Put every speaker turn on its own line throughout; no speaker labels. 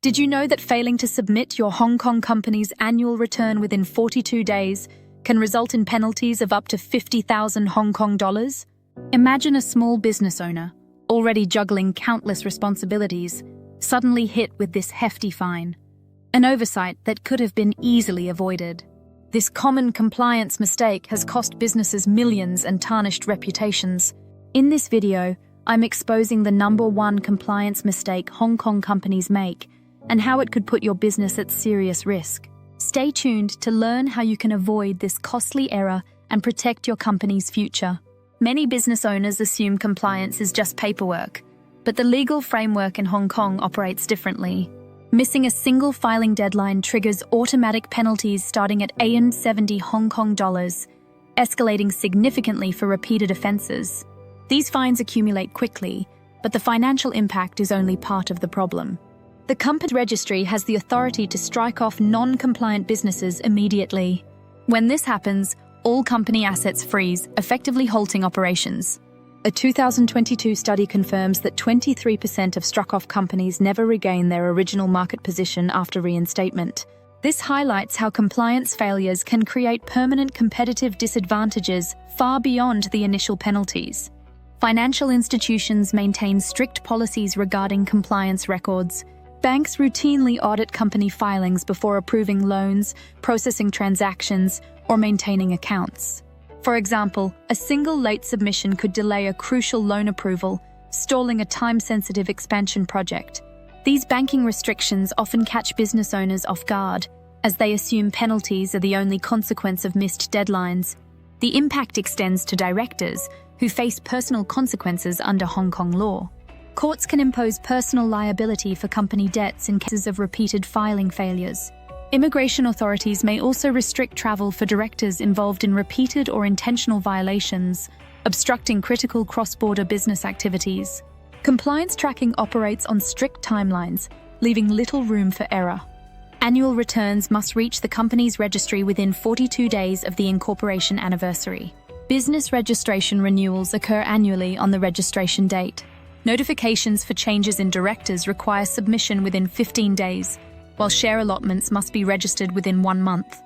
Did you know that failing to submit your Hong Kong company's annual return within 42 days can result in penalties of up to 50,000 Hong Kong dollars? Imagine a small business owner, already juggling countless responsibilities, suddenly hit with this hefty fine. An oversight that could have been easily avoided. This common compliance mistake has cost businesses millions and tarnished reputations. In this video, I'm exposing the #1 compliance mistake Hong Kong companies make and how it could put your business at serious risk. Stay tuned to learn how you can avoid this costly error and protect your company's future. Many business owners assume compliance is just paperwork, but the legal framework in Hong Kong operates differently. Missing a single filing deadline triggers automatic penalties starting at 70 Hong Kong dollars, escalating significantly for repeated offences. These fines accumulate quickly, but the financial impact is only part of the problem. The company registry has the authority to strike off non-compliant businesses immediately. When this happens, all company assets freeze, effectively halting operations. A 2022 study confirms that 23% of struck-off companies never regain their original market position after reinstatement. This highlights how compliance failures can create permanent competitive disadvantages far beyond the initial penalties. Financial institutions maintain strict policies regarding compliance records. Banks routinely audit company filings before approving loans, processing transactions, or maintaining accounts. For example, a single late submission could delay a crucial loan approval, stalling a time-sensitive expansion project. These banking restrictions often catch business owners off guard, as they assume penalties are the only consequence of missed deadlines. The impact extends to directors, who face personal consequences under Hong Kong law. Courts can impose personal liability for company debts in cases of repeated filing failures. Immigration authorities may also restrict travel for directors involved in repeated or intentional violations, obstructing critical cross-border business activities. Compliance tracking operates on strict timelines, leaving little room for error. Annual returns must reach the company's registry within 42 days of the incorporation anniversary. Business registration renewals occur annually on the registration date. Notifications for changes in directors require submission within 15 days, while share allotments must be registered within 1 month.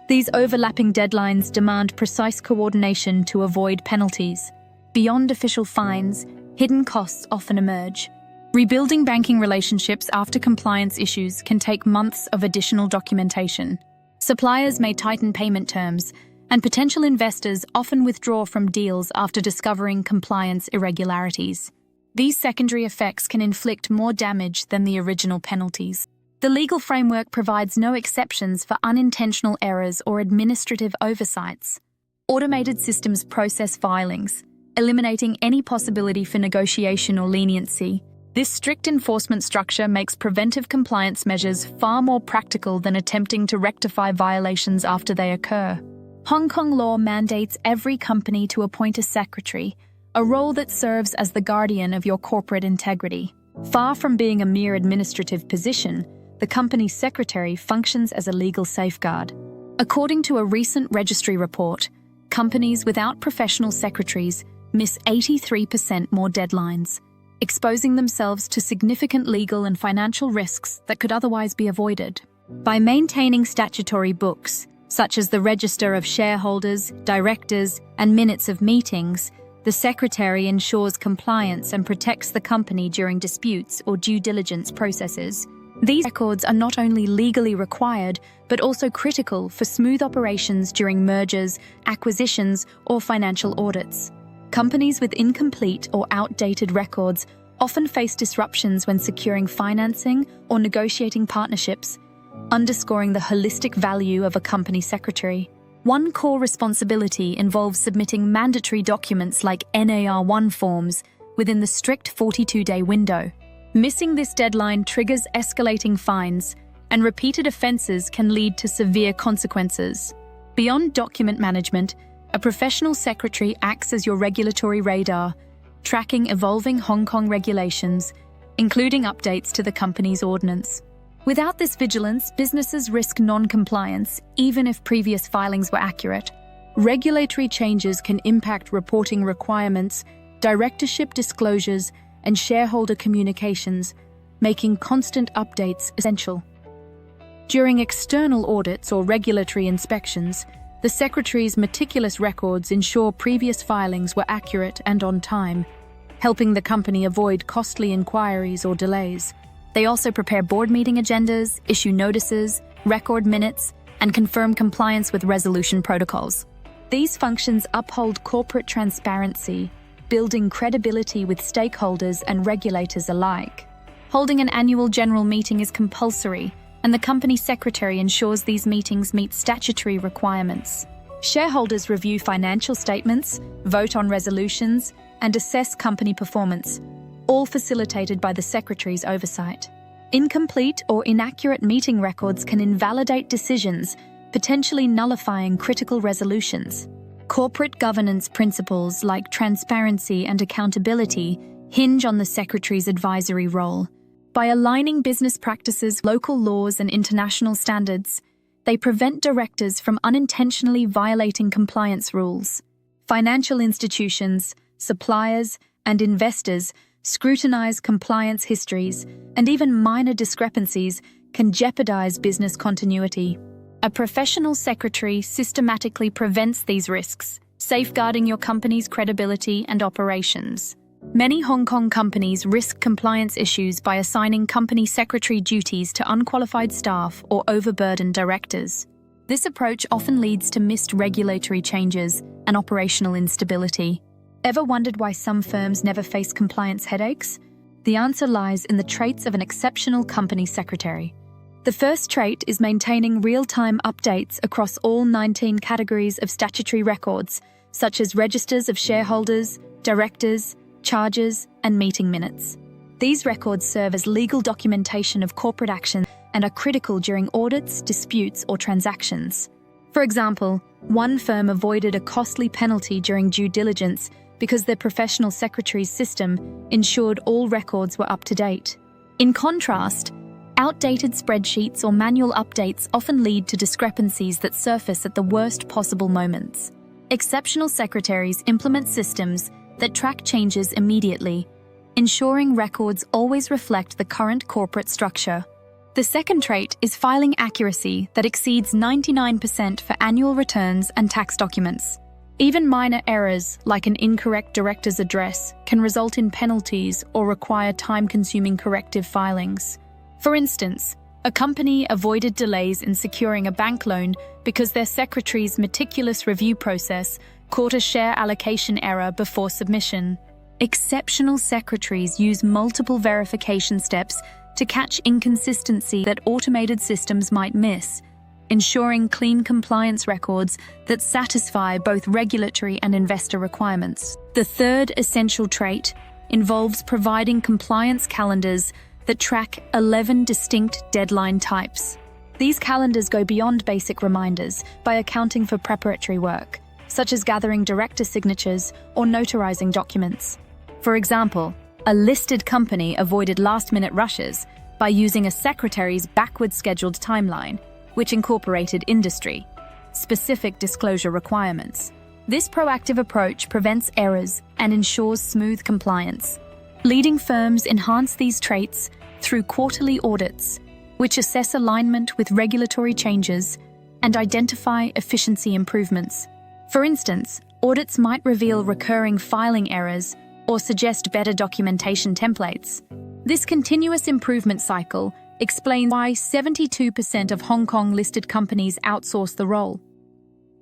These overlapping deadlines demand precise coordination to avoid penalties. Beyond official fines, hidden costs often emerge. Rebuilding banking relationships after compliance issues can take months of additional documentation. Suppliers may tighten payment terms, and potential investors often withdraw from deals after discovering compliance irregularities. These secondary effects can inflict more damage than the original penalties. The legal framework provides no exceptions for unintentional errors or administrative oversights. Automated systems process filings, eliminating any possibility for negotiation or leniency. This strict enforcement structure makes preventive compliance measures far more practical than attempting to rectify violations after they occur. Hong Kong law mandates every company to appoint a secretary, a role that serves as the guardian of your corporate integrity. Far from being a mere administrative position, the company's secretary functions as a legal safeguard. According to a recent registry report, companies without professional secretaries miss 83% more deadlines, exposing themselves to significant legal and financial risks that could otherwise be avoided. By maintaining statutory books, such as the register of shareholders, directors, and minutes of meetings, the secretary ensures compliance and protects the company during disputes or due diligence processes. These records are not only legally required, but also critical for smooth operations during mergers, acquisitions, or financial audits. Companies with incomplete or outdated records often face disruptions when securing financing or negotiating partnerships, underscoring the holistic value of a company secretary. One core responsibility involves submitting mandatory documents like NAR1 forms within the strict 42-day window. Missing this deadline triggers escalating fines, and repeated offences can lead to severe consequences. Beyond document management, a professional secretary acts as your regulatory radar, tracking evolving Hong Kong regulations, including updates to the company's ordinance. Without this vigilance, businesses risk non-compliance, even if previous filings were accurate. Regulatory changes can impact reporting requirements, directorship disclosures, and shareholder communications, making constant updates essential. During external audits or regulatory inspections, the Secretary's meticulous records ensure previous filings were accurate and on time, helping the company avoid costly inquiries or delays. They also prepare board meeting agendas, issue notices, record minutes, and confirm compliance with resolution protocols. These functions uphold corporate transparency, building credibility with stakeholders and regulators alike. Holding an annual general meeting is compulsory, and the company secretary ensures these meetings meet statutory requirements. Shareholders review financial statements, vote on resolutions, and assess company performance, all facilitated by the secretary's oversight. Incomplete or inaccurate meeting records can invalidate decisions, potentially nullifying critical resolutions. Corporate governance principles like transparency and accountability hinge on the secretary's advisory role. By aligning business practices, local laws, and international standards, they prevent directors from unintentionally violating compliance rules. Financial institutions, suppliers, and investors scrutinize compliance histories, and even minor discrepancies can jeopardize business continuity. A professional secretary systematically prevents these risks, safeguarding your company's credibility and operations. Many Hong Kong companies risk compliance issues by assigning company secretary duties to unqualified staff or overburdened directors. This approach often leads to missed regulatory changes and operational instability. Ever wondered why some firms never face compliance headaches? The answer lies in the traits of an exceptional company secretary. The first trait is maintaining real-time updates across all 19 categories of statutory records, such as registers of shareholders, directors, charges, and meeting minutes. These records serve as legal documentation of corporate action and are critical during audits, disputes, or transactions. For example, one firm avoided a costly penalty during due diligence because their professional secretary's system ensured all records were up to date. In contrast, outdated spreadsheets or manual updates often lead to discrepancies that surface at the worst possible moments. Exceptional secretaries implement systems that track changes immediately, ensuring records always reflect the current corporate structure. The second trait is filing accuracy that exceeds 99% for annual returns and tax documents. Even minor errors, like an incorrect director's address, can result in penalties or require time-consuming corrective filings. For instance, a company avoided delays in securing a bank loan because their secretary's meticulous review process caught a share allocation error before submission. Exceptional secretaries use multiple verification steps to catch inconsistency that automated systems might miss, ensuring clean compliance records that satisfy both regulatory and investor requirements. The third essential trait involves providing compliance calendars that track 11 distinct deadline types. These calendars go beyond basic reminders by accounting for preparatory work, such as gathering director signatures or notarizing documents. For example, a listed company avoided last-minute rushes by using a secretary's backward-scheduled timeline, which incorporated industry-specific disclosure requirements. This proactive approach prevents errors and ensures smooth compliance. Leading firms enhance these traits through quarterly audits, which assess alignment with regulatory changes and identify efficiency improvements. For instance, audits might reveal recurring filing errors or suggest better documentation templates. This continuous improvement cycle explains why 72% of Hong Kong-listed companies outsource the role.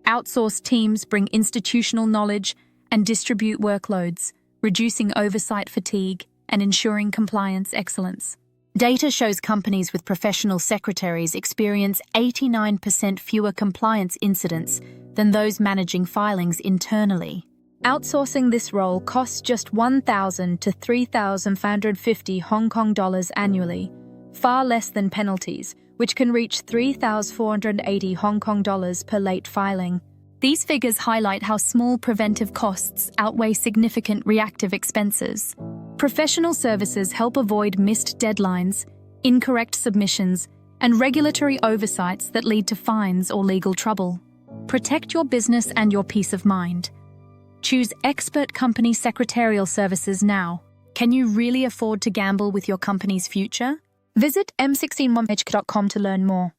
Outsourced teams bring institutional knowledge and distribute workloads, reducing oversight fatigue and ensuring compliance excellence. Data shows companies with professional secretaries experience 89% fewer compliance incidents than those managing filings internally. Outsourcing this role costs just 1,000 to 3,550 Hong Kong dollars annually, far less than penalties, which can reach 3,480 Hong Kong dollars per late filing. These figures highlight how small preventive costs outweigh significant reactive expenses. Professional services help avoid missed deadlines, incorrect submissions, and regulatory oversights that lead to fines or legal trouble. Protect your business and your peace of mind. Choose expert company secretarial services now. Can you really afford to gamble with your company's future? Visit m161edge.com to learn more.